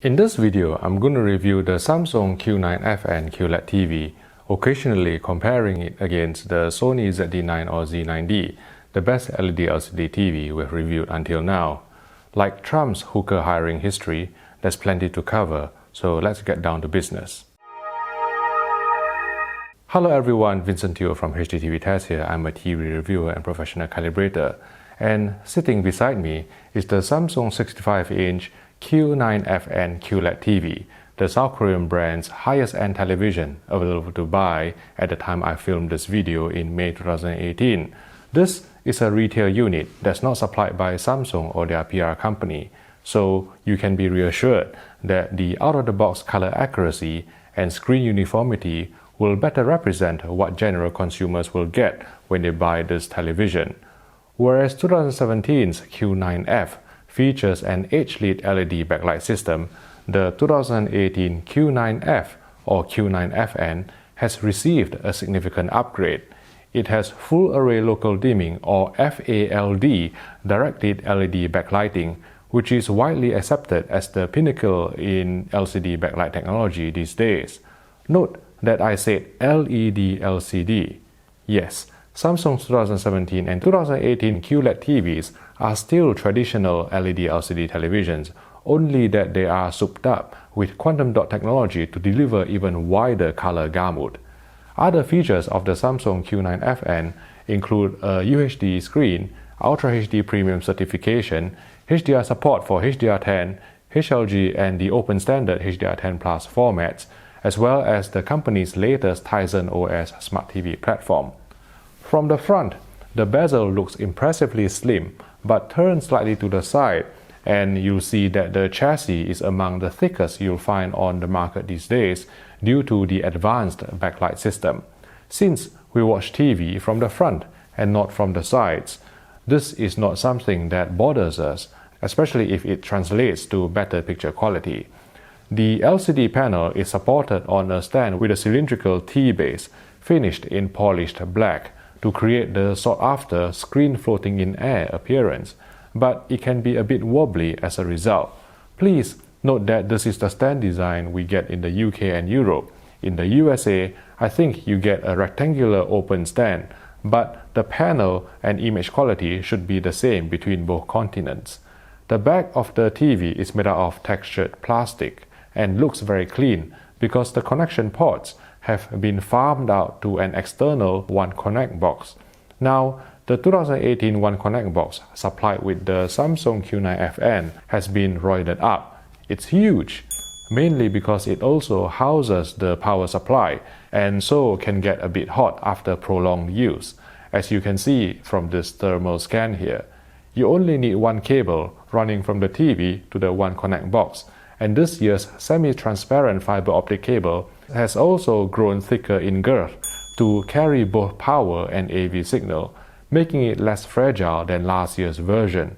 In this video, I'm going to review the Samsung Q9FN QLED TV, occasionally comparing it against the Sony ZD9 or Z9D, the best LED LCD TV we've reviewed until now. Like Trump's hooker hiring history, there's plenty to cover, so let's get down to business. Hello everyone, Vincent Teo from HDTV Test here. I'm a TV reviewer and professional calibrator. And sitting beside me is the Samsung 65-inch Q9FN QLED TV, the South Korean brand's highest-end television available to buy at the time I filmed this video in May 2018. This is a retail unit that's not supplied by Samsung or their PR company, so you can be reassured that the out-of-the-box color accuracy and screen uniformity will better represent what general consumers will get when they buy this television. Whereas 2017's Q9F features an HLED LED backlight system, the 2018 Q9F or Q9FN has received a significant upgrade. It has full array local dimming or FALD directed LED backlighting, which is widely accepted as the pinnacle in LCD backlight technology these days. Note that I said LED LCD. Yes, Samsung's 2017 and 2018 QLED TVs are still traditional LED LCD televisions, only that they are souped up with quantum dot technology to deliver even wider color gamut. Other features of the Samsung Q9FN include a UHD screen, Ultra HD Premium certification, HDR support for HDR10, HLG and the open standard HDR10 Plus formats, as well as the company's latest Tizen OS Smart TV platform. From the front, the bezel looks impressively slim, but turns slightly to the side, and you'll see that the chassis is among the thickest you'll find on the market these days due to the advanced backlight system. Since we watch TV from the front and not from the sides, this is not something that bothers us, especially if it translates to better picture quality. The LCD panel is supported on a stand with a cylindrical T-base finished in polished black to create the sought-after screen floating in air appearance, but it can be a bit wobbly as a result. Please note that this is the stand design we get in the UK and Europe. In the USA, I think you get a rectangular open stand, but the panel and image quality should be the same between both continents. The back of the TV is made out of textured plastic and looks very clean because the connection ports have been farmed out to an external One Connect box. Now, the 2018 One Connect box supplied with the Samsung Q9FN has been roided up. It's huge, mainly because it also houses the power supply and so can get a bit hot after prolonged use. As you can see from this thermal scan here, you only need one cable running from the TV to the One Connect box, and this year's semi-transparent fiber optic cable has also grown thicker in girth to carry both power and AV signal, making it less fragile than last year's version.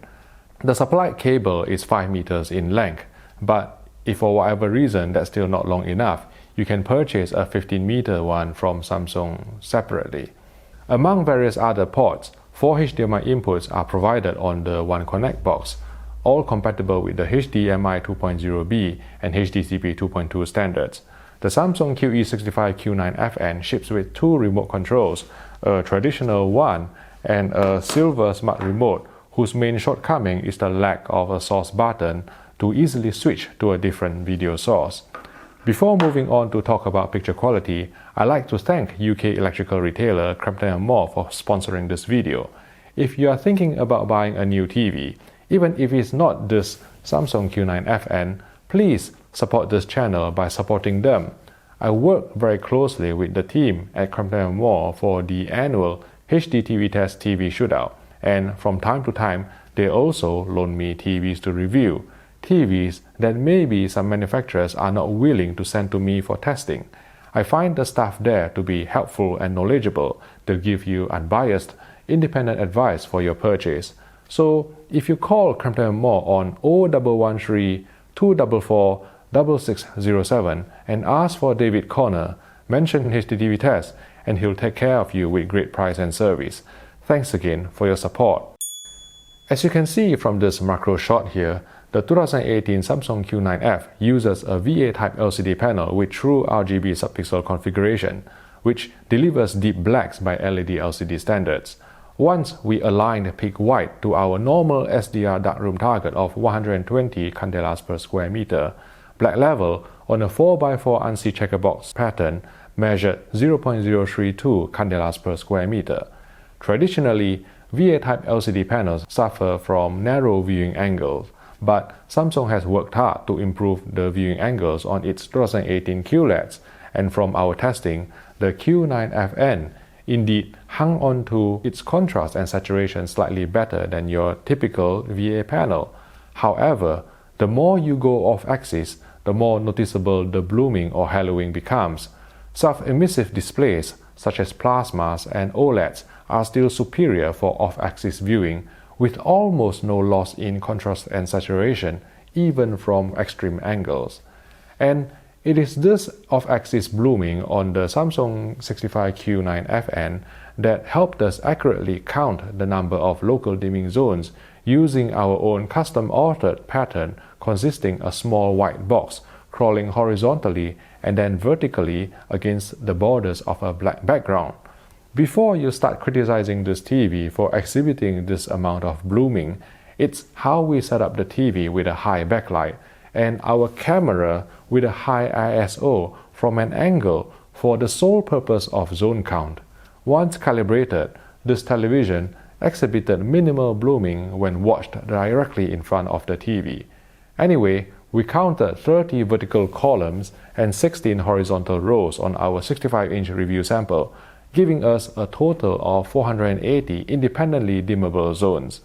The supplied cable is 5 meters in length, but if for whatever reason that's still not long enough, you can purchase a 15-meter one from Samsung separately. Among various other ports, 4 HDMI inputs are provided on the One Connect box, all compatible with the HDMI 2.0B and HDTV 2.2 standards. The Samsung QE65 Q9FN ships with 2 remote controls, a traditional one and a silver smart remote whose main shortcoming is the lack of a source button to easily switch to a different video source. Before moving on to talk about picture quality, I'd like to thank UK electrical retailer Crampton & Moore for sponsoring this video. If you are thinking about buying a new TV, even if it's not this Samsung Q9FN, please support this channel by supporting them. I work very closely with the team at Crampton & Moore for the annual HDTV Test TV Shootout, and from time to time, they also loan me TVs to review. TVs that maybe some manufacturers are not willing to send to me for testing. I find the staff there to be helpful and knowledgeable. They'll give you unbiased, independent advice for your purchase. So if you call Crampton & Moore on 0113 244 6607 and ask for David Corner, mention HDTV Test, and he'll take care of you with great price and service. Thanks again for your support. As you can see from this macro shot here, The 2018 Samsung Q9F uses a VA-type LCD panel with true RGB subpixel configuration, which delivers deep blacks by LED LCD standards. Once we aligned peak white to our normal SDR darkroom target of 120 candelas per square meter, black level on a 4x4 ANSI checkerbox pattern measured 0.032 candelas per square meter. Traditionally, VA-type LCD panels suffer from narrow viewing angles, but Samsung has worked hard to improve the viewing angles on its 2018 QLEDs, and from our testing, the Q9FN indeed hung on to its contrast and saturation slightly better than your typical VA panel. However, the more you go off-axis, the more noticeable the blooming or haloing becomes. Self-emissive displays such as plasmas and OLEDs are still superior for off-axis viewing, with almost no loss in contrast and saturation, even from extreme angles. And it is this off-axis blooming on the Samsung 65 Q9FN that helped us accurately count the number of local dimming zones using our own custom-altered pattern consisting a small white box crawling horizontally and then vertically against the borders of a black background. Before you start criticizing this TV for exhibiting this amount of blooming, it's how we set up the TV with a high backlight and our camera with a high ISO from an angle for the sole purpose of zone count. Once calibrated, this television exhibited minimal blooming when watched directly in front of the TV. Anyway, we counted 30 vertical columns and 16 horizontal rows on our 65-inch review sample, giving us a total of 480 independently dimmable zones.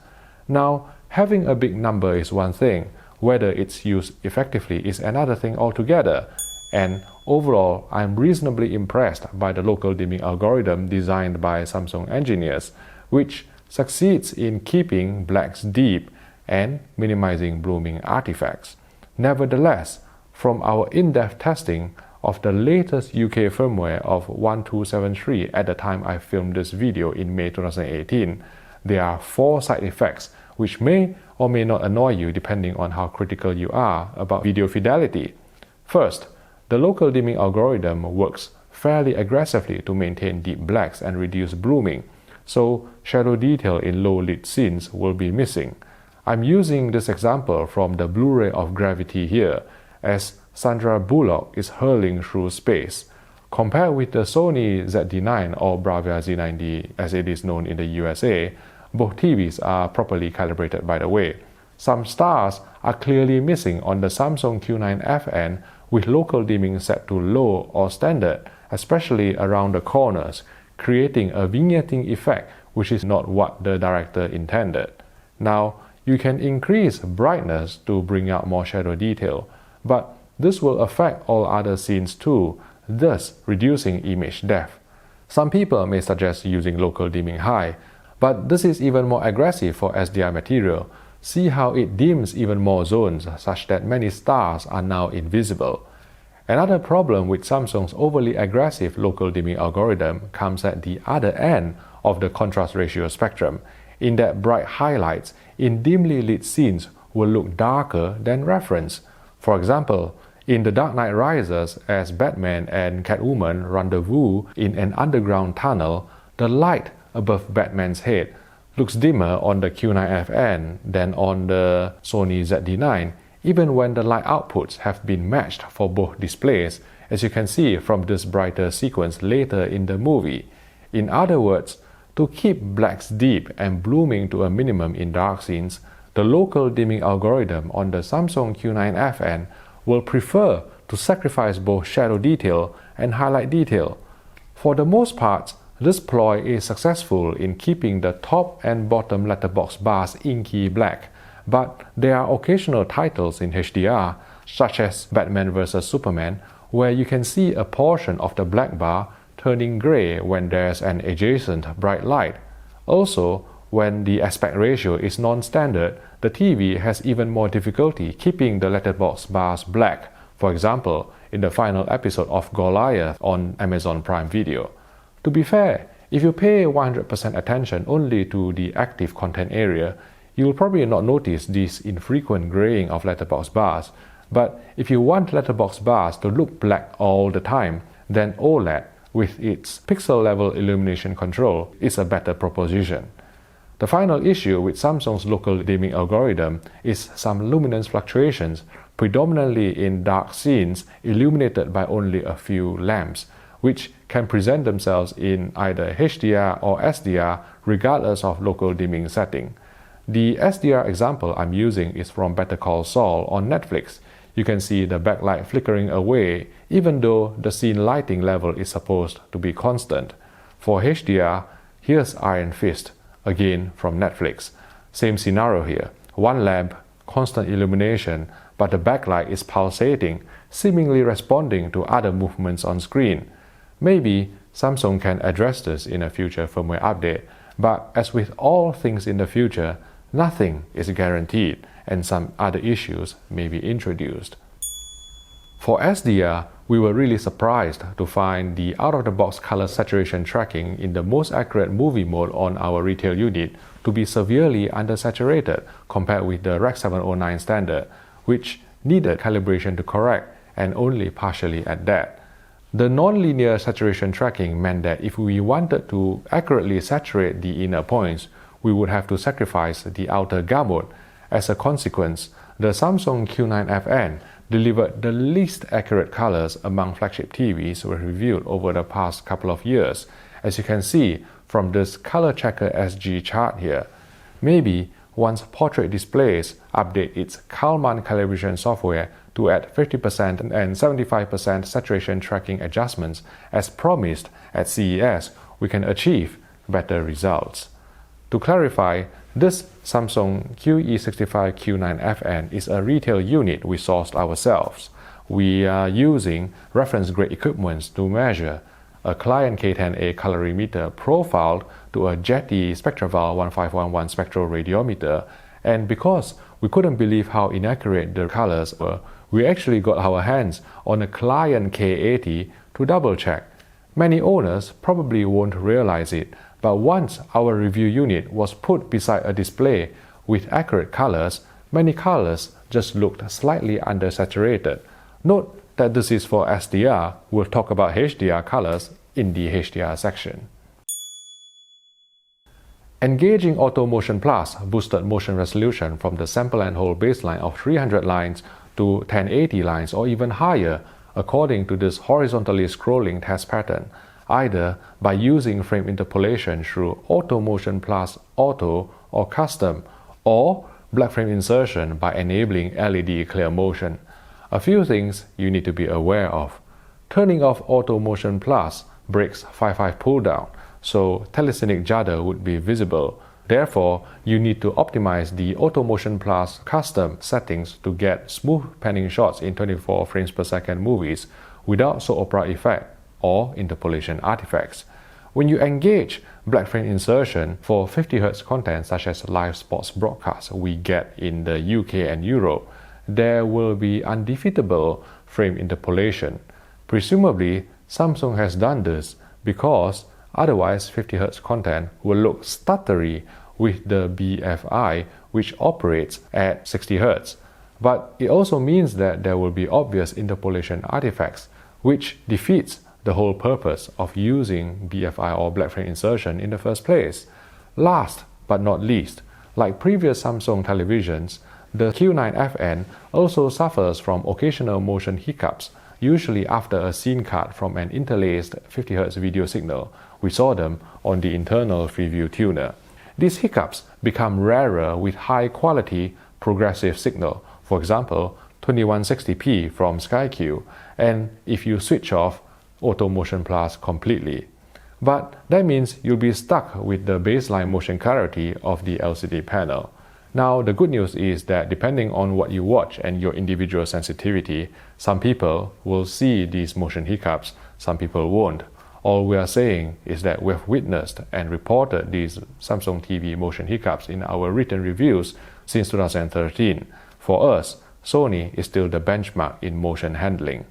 Now, having a big number is one thing, whether it's used effectively is another thing altogether, and overall, I'm reasonably impressed by the local dimming algorithm designed by Samsung engineers, which succeeds in keeping blacks deep and minimizing blooming artifacts. Nevertheless, from our in-depth testing of the latest UK firmware of 1273 at the time I filmed this video in May 2018, there are 4 side effects which may or may not annoy you depending on how critical you are about video fidelity. First, the local dimming algorithm works fairly aggressively to maintain deep blacks and reduce blooming, so shadow detail in low-lit scenes will be missing. I'm using this example from the Blu-ray of Gravity here, as Sandra Bullock is hurling through space. Compared with the Sony ZD9 or Bravia Z9D as it is known in the USA, both TVs are properly calibrated by the way. Some stars are clearly missing on the Samsung Q9FN with local dimming set to low or standard, especially around the corners, creating a vignetting effect which is not what the director intended. Now, you can increase brightness to bring out more shadow detail, but this will affect all other scenes too, thus reducing image depth. Some people may suggest using local dimming high, but this is even more aggressive for SDR material. See how it dims even more zones such that many stars are now invisible. Another problem with Samsung's overly aggressive local dimming algorithm comes at the other end of the contrast ratio spectrum, in that bright highlights in dimly lit scenes will look darker than reference. For example, in The Dark Knight Rises, as Batman and Catwoman rendezvous in an underground tunnel, the light above Batman's head looks dimmer on the Q9FN than on the Sony ZD9, even when the light outputs have been matched for both displays, as you can see from this brighter sequence later in the movie. In other words, to keep blacks deep and blooming to a minimum in dark scenes, the local dimming algorithm on the Samsung Q9FN will prefer to sacrifice both shadow detail and highlight detail. For the most part, this ploy is successful in keeping the top and bottom letterbox bars inky black, but there are occasional titles in HDR, such as Batman vs Superman, where you can see a portion of the black bar turning gray when there's an adjacent bright light. Also, when the aspect ratio is non-standard, the TV has even more difficulty keeping the letterbox bars black, for example, in the final episode of Goliath on Amazon Prime Video. To be fair, if you pay 100% attention only to the active content area, You will probably not notice this infrequent graying of letterbox bars, but if you want letterbox bars to look black all the time, then OLED, with its pixel-level illumination control, is a better proposition. The final issue with Samsung's local dimming algorithm is some luminance fluctuations, predominantly in dark scenes illuminated by only a few lamps, which can present themselves in either HDR or SDR regardless of local dimming setting. The SDR example I'm using is from Better Call Saul on Netflix. You can see the backlight flickering away even though the scene lighting level is supposed to be constant. For HDR, here's Iron Fist, again from Netflix. Same scenario here. One lamp, constant illumination, but the backlight is pulsating, seemingly responding to other movements on screen. Maybe Samsung can address this in a future firmware update, but as with all things in the future, nothing is guaranteed and some other issues may be introduced. For SDR, we were really surprised to find the out-of-the-box color saturation tracking in the most accurate movie mode on our retail unit to be severely undersaturated compared with the Rec. 709 standard, which needed calibration to correct and only partially at that. The non-linear saturation tracking meant that if we wanted to accurately saturate the inner points, we would have to sacrifice the outer gamut. As a consequence, the Samsung Q9FN delivered the least accurate colors among flagship TVs we reviewed over the past couple of years, as you can see from this Color Checker SG chart here. Maybe once portrait displays update its Kalman calibration software to add 50% and 75% saturation tracking adjustments as promised at CES, we can achieve better results. To clarify, this Samsung QE65 Q9FN is a retail unit we sourced ourselves. We are using reference-grade equipment to measure a client K10A colorimeter profiled to a Jetty Spectraval 1511 spectral radiometer, and because we couldn't believe how inaccurate the colors were, we actually got our hands on a client K80 to double-check. Many owners probably won't realize it, but once our review unit was put beside a display with accurate colors, many colors just looked slightly undersaturated. Note that this is for SDR. We'll talk about HDR colors in the HDR section. Engaging Auto Motion Plus boosted motion resolution from the sample and hold baseline of 300 lines to 1080 lines or even higher, according to this horizontally scrolling test pattern, either by using frame interpolation through Auto Motion Plus Auto or Custom, or black frame insertion by enabling LED clear motion. A few things you need to be aware of. Turning off Auto Motion Plus breaks 5.5 pull down, so telescenic judder would be visible. Therefore, you need to optimize the Auto Motion Plus custom settings to get smooth panning shots in 24 frames per second movies without soap opera effect or interpolation artifacts. When you engage black frame insertion for 50Hz content such as live sports broadcasts we get in the UK and Europe, there will be undefeatable frame interpolation. Presumably, Samsung has done this because otherwise 50Hz content will look stuttery with the BFI, which operates at 60Hz. But it also means that there will be obvious interpolation artifacts, which defeats the whole purpose of using BFI or black frame insertion in the first place. Last but not least, like previous Samsung televisions, the Q9FN also suffers from occasional motion hiccups, usually after a scene cut from an interlaced 50Hz video signal. We saw them on the internal Freeview tuner. These hiccups become rarer with high-quality progressive signal, for example, 2160p from SkyQ, and if you switch off Auto Motion Plus completely. But that means you'll be stuck with the baseline motion clarity of the LCD panel. Now, the good news is that depending on what you watch and your individual sensitivity, some people will see these motion hiccups, some people won't. All we are saying is that we have witnessed and reported these Samsung TV motion hiccups in our written reviews since 2013. For us, Sony is still the benchmark in motion handling.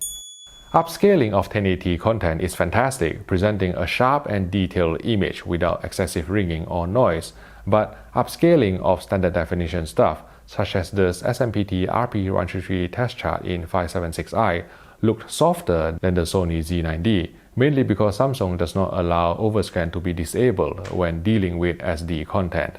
Upscaling of 1080 content is fantastic, presenting a sharp and detailed image without excessive ringing or noise. but upscaling of standard definition stuff, such as this SMPT RP133 test chart in 576i, looked softer than the Sony Z9D, mainly because Samsung does not allow overscan to be disabled when dealing with SD content.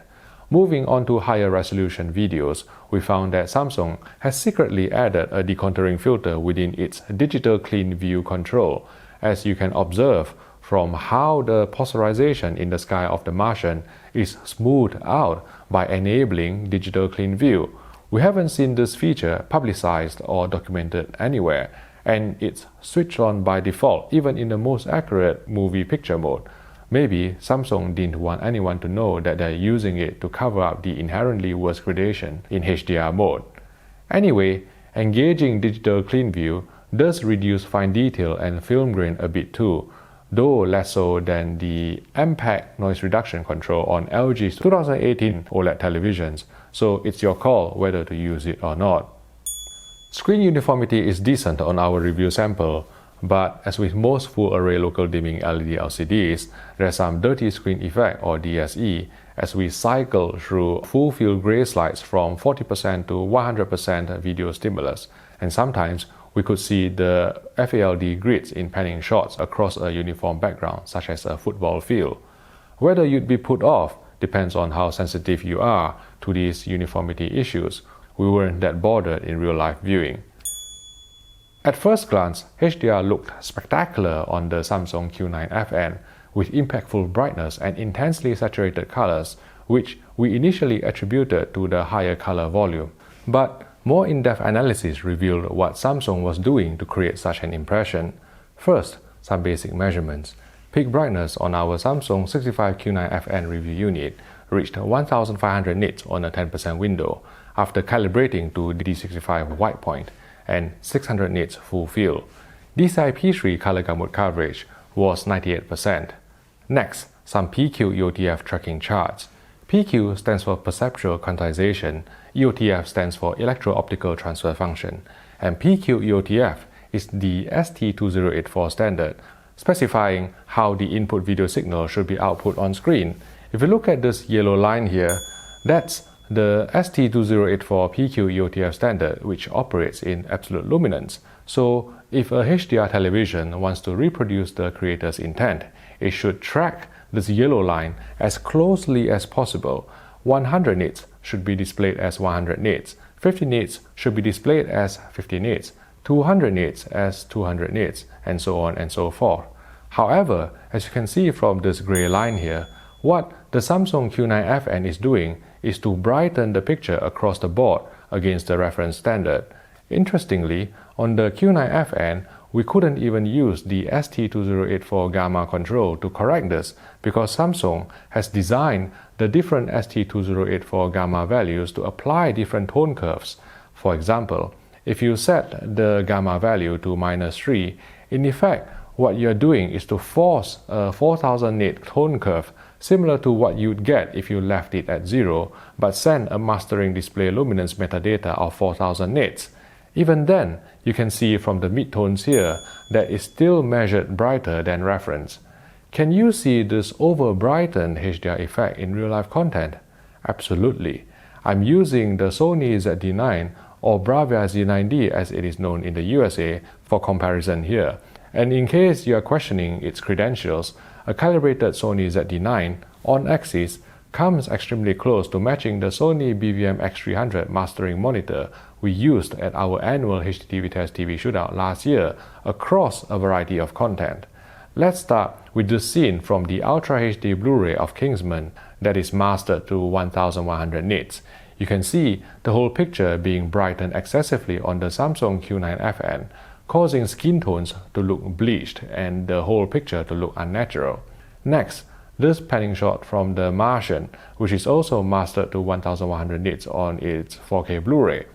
Moving on to higher resolution videos, we found that Samsung has secretly added a decontouring filter within its digital clean view control, as you can observe from how the polarization in the sky of the Martian is smoothed out by enabling digital clean view. We haven't seen this feature publicized or documented anywhere, and it's switched on by default even in the most accurate movie picture mode. Maybe Samsung didn't want anyone to know that they're using it to cover up the inherently worse gradation in HDR mode. Anyway, engaging digital clean view does reduce fine detail and film grain a bit too, though less so than the Ambient noise reduction control on LG's 2018 OLED televisions, so it's your call whether to use it or not. Screen uniformity is decent on our review sample, but as with most full array local dimming LED LCDs, there's some dirty screen effect or DSE as we cycle through full field gray slides from 40% to 100% video stimulus, and sometimes we could see the FALD grids in panning shots across a uniform background, such as a football field. Whether you'd be put off depends on how sensitive you are to these uniformity issues. We weren't that bothered in real-life viewing. At first glance, HDR looked spectacular on the Samsung Q9FN with impactful brightness and intensely saturated colors, which we initially attributed to the higher color volume. But more in-depth analysis revealed what Samsung was doing to create such an impression. First, some basic measurements. Peak brightness on our Samsung 65 Q9FN review unit reached 1500 nits on a 10% window after calibrating to DD65 white point and 600 nits full field. DCI P3 color gamut coverage was 98%. Next, some PQ EOTF tracking charts. PQ stands for perceptual quantization, EOTF stands for electro-optical transfer function, and PQ EOTF is the ST2084 standard, specifying how the input video signal should be output on screen. If you look at this yellow line here, that's the ST2084 PQ EOTF standard, which operates in absolute luminance. So if a HDR television wants to reproduce the creator's intent, it should track this yellow line as closely as possible. 100 nits should be displayed as 100 nits, 50 nits should be displayed as 50 nits, 200 nits as 200 nits, and so on and so forth. However, as you can see from this gray line here, what the Samsung Q9FN is doing is to brighten the picture across the board against the reference standard. Interestingly, on the Q9FN, we couldn't even use the ST2084 gamma control to correct this because Samsung has designed the different ST2084 gamma values to apply different tone curves. For example, if you set the gamma value to -3, in effect, what you're doing is to force a 4000 nit tone curve similar to what you'd get if you left it at 0 but send a mastering display luminance metadata of 4000 nits. Even then, you can see from the midtones here that it's still measured brighter than reference. Can you see this over-brightened HDR effect in real-life content? Absolutely. I'm using the Sony ZD9 or Bravia Z9D as it is known in the USA for comparison here. And in case you are questioning its credentials, a calibrated Sony ZD9 on axis comes extremely close to matching the Sony BVM X300 mastering monitor we used at our annual HDTV Test TV shootout last year across a variety of content. Let's start with this scene from the Ultra HD Blu-ray of Kingsman that is mastered to 1100 nits. You can see the whole picture being brightened excessively on the Samsung Q9FN, causing skin tones to look bleached and the whole picture to look unnatural. Next, this panning shot from The Martian, which is also mastered to 1100 nits on its 4K Blu-ray.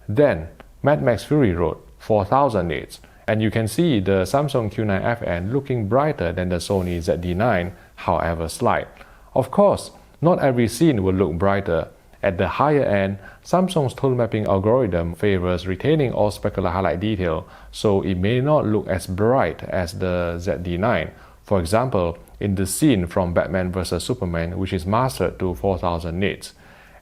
Then, Mad Max Fury Road, 4000 nits, and you can see the Samsung Q9FN looking brighter than the Sony ZD9, however slight. Of course, not every scene will look brighter. At the higher end, Samsung's tone mapping algorithm favors retaining all specular highlight detail, so it may not look as bright as the ZD9. For example, in the scene from Batman vs Superman, which is mastered to 4000 nits.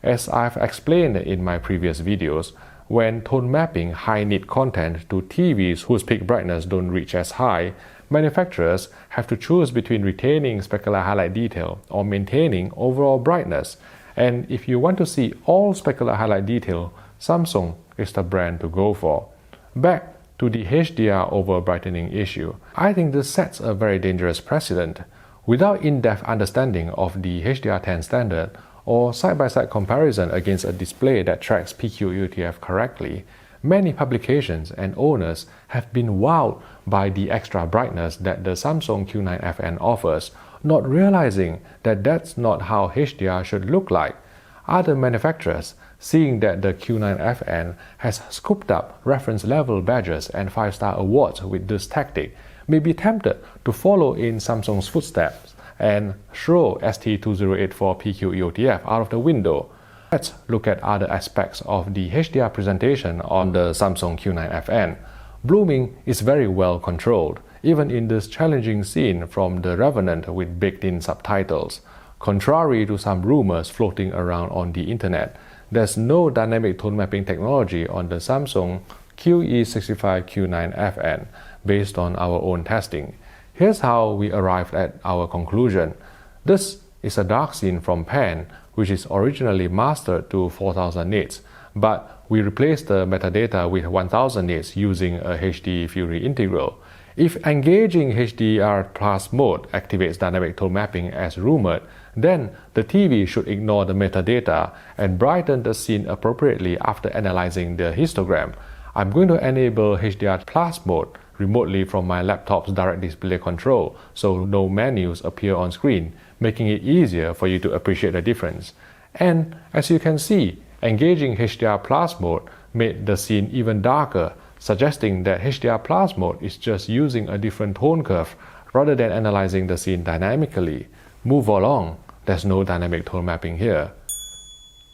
As I've explained in my previous videos, when tone mapping high-nit content to TVs whose peak brightness don't reach as high, manufacturers have to choose between retaining specular highlight detail or maintaining overall brightness. And if you want to see all specular highlight detail, Samsung is the brand to go for. Back to the HDR over brightening issue, I think this sets a very dangerous precedent. Without in-depth understanding of the HDR10 standard or side-by-side comparison against a display that tracks PQELTF correctly, many publications and owners have been wowed by the extra brightness that the Samsung Q9FN offers, not realizing that that's not how HDR should look like. Other manufacturers, seeing that the Q9FN has scooped up reference level badges and 5-star awards with this tactic, may be tempted to follow in Samsung's footsteps and throw ST2084 PQELTF out of the window. Let's look at other aspects of the HDR presentation on the Samsung Q9FN. Blooming is very well controlled, even in this challenging scene from The Revenant with baked-in subtitles. Contrary to some rumors floating around on the internet, there's no dynamic tone mapping technology on the Samsung QE65 Q9FN based on our own testing. Here's how we arrived at our conclusion. This is a dark scene from Pan, which is originally mastered to 4000 nits, but we replaced the metadata with 1000 nits using a HD Fury integral. If engaging HDR Plus mode activates dynamic tone mapping as rumored, then the TV should ignore the metadata and brighten the scene appropriately after analyzing the histogram. I'm going to enable HDR Plus mode remotely from my laptop's direct display control, so no menus appear on screen, making it easier for you to appreciate the difference. And as you can see, engaging HDR Plus mode made the scene even darker, suggesting that HDR Plus mode is just using a different tone curve rather than analyzing the scene dynamically. Move along, there's no dynamic tone mapping here.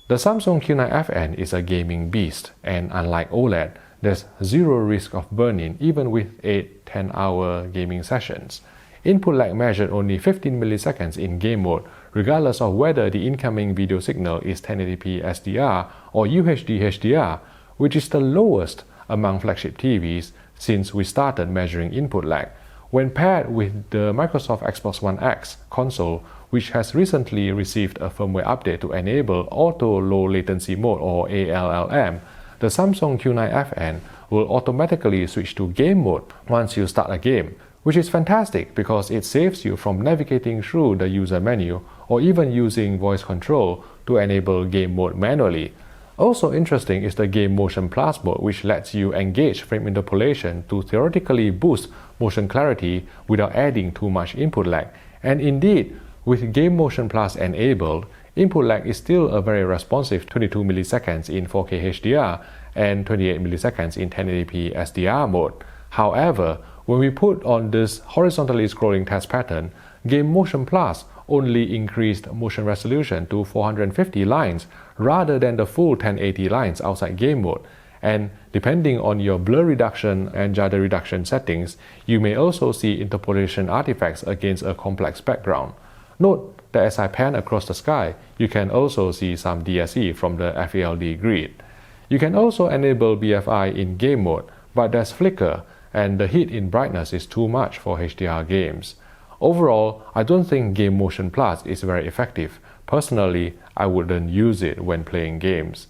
The Samsung Q9FN is a gaming beast, and unlike OLED, there's zero risk of burn-in even with 8-10-hour gaming sessions. Input lag measured only 15 milliseconds in game mode, regardless of whether the incoming video signal is 1080p SDR or UHD HDR, which is the lowest among flagship TVs since we started measuring input lag. When paired with the Microsoft Xbox One X console, which has recently received a firmware update to enable Auto Low Latency Mode or ALLM, the Samsung Q9FN will automatically switch to game mode once you start a game, which is fantastic because it saves you from navigating through the user menu or even using voice control to enable game mode manually. Also interesting is the Game Motion Plus mode, which lets you engage frame interpolation to theoretically boost motion clarity without adding too much input lag. And indeed, with Game Motion Plus enabled, input lag is still a very responsive 22 milliseconds in 4K HDR and 28 milliseconds in 1080p SDR mode. However, when we put on this horizontally scrolling test pattern, Game Motion Plus only increased motion resolution to 450 lines rather than the full 1080 lines outside game mode. And depending on your blur reduction and jitter reduction settings, you may also see interpolation artifacts against a complex background. Note that as I pan across the sky, you can also see some DSE from the FALD grid. You can also enable BFI in game mode, but there's flicker and the hit in brightness is too much for HDR games. Overall, I don't think Game Motion Plus is very effective. Personally, I wouldn't use it when playing games.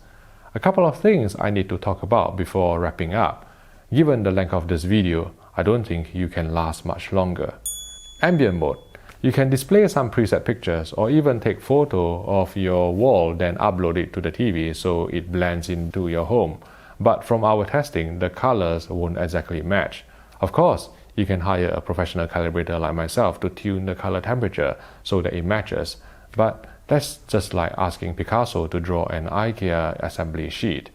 A couple of things I need to talk about before wrapping up. Given the length of this video, I don't think you can last much longer. Ambient mode. You can display some preset pictures or even take photo of your wall then upload it to the TV so it blends into your home. But from our testing, the colors won't exactly match. Of course, you can hire a professional calibrator like myself to tune the color temperature so that it matches. But that's just like asking Picasso to draw an IKEA assembly sheet.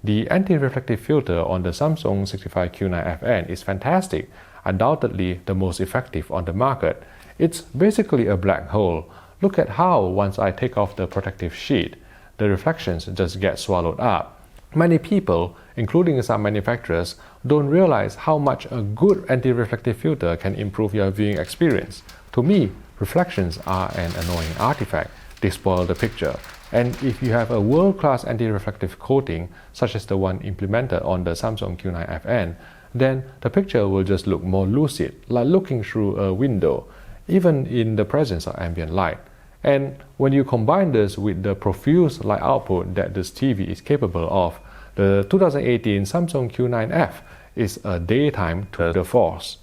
The anti-reflective filter on the Samsung 65 Q9FN is fantastic, undoubtedly the most effective on the market. It's basically a black hole. Look at how once I take off the protective sheet, the reflections just get swallowed up. Many people, including some manufacturers, don't realize how much a good anti-reflective filter can improve your viewing experience. To me, reflections are an annoying artifact. They spoil the picture. And if you have a world-class anti-reflective coating, such as the one implemented on the Samsung Q9FN, then the picture will just look more lucid, like looking through a window, even in the presence of ambient light. And when you combine this with the profuse light output that this TV is capable of, the 2018 Samsung Q9F is a daytime tour de force.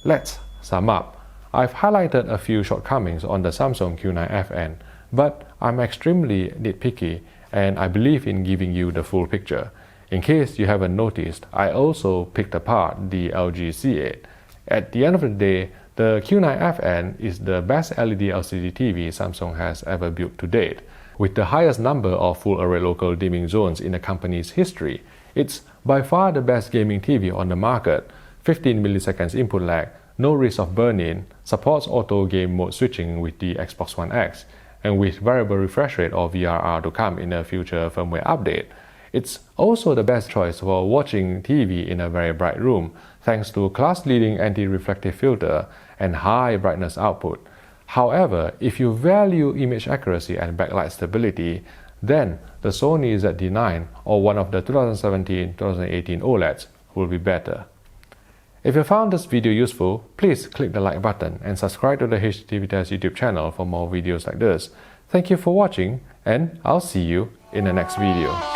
Let's sum up. I've highlighted a few shortcomings on the Samsung Q9FN, but I'm extremely nitpicky and I believe in giving you the full picture. In case you haven't noticed, I also picked apart the LG C8. At the end of the day, the Q9FN is the best LED LCD TV Samsung has ever built to date. With the highest number of full array local dimming zones in the company's history, it's by far the best gaming TV on the market. 15 milliseconds input lag, no risk of burn-in, supports auto game mode switching with the Xbox One X, and with variable refresh rate or VRR to come in a future firmware update. It's also the best choice for watching TV in a very bright room, thanks to class-leading anti-reflective filter and high brightness output. However, if you value image accuracy and backlight stability, then the Sony ZD9 or one of the 2017-2018 OLEDs will be better. If you found this video useful, please click the like button and subscribe to the HDTV Test YouTube channel for more videos like this. Thank you for watching, and I'll see you in the next video.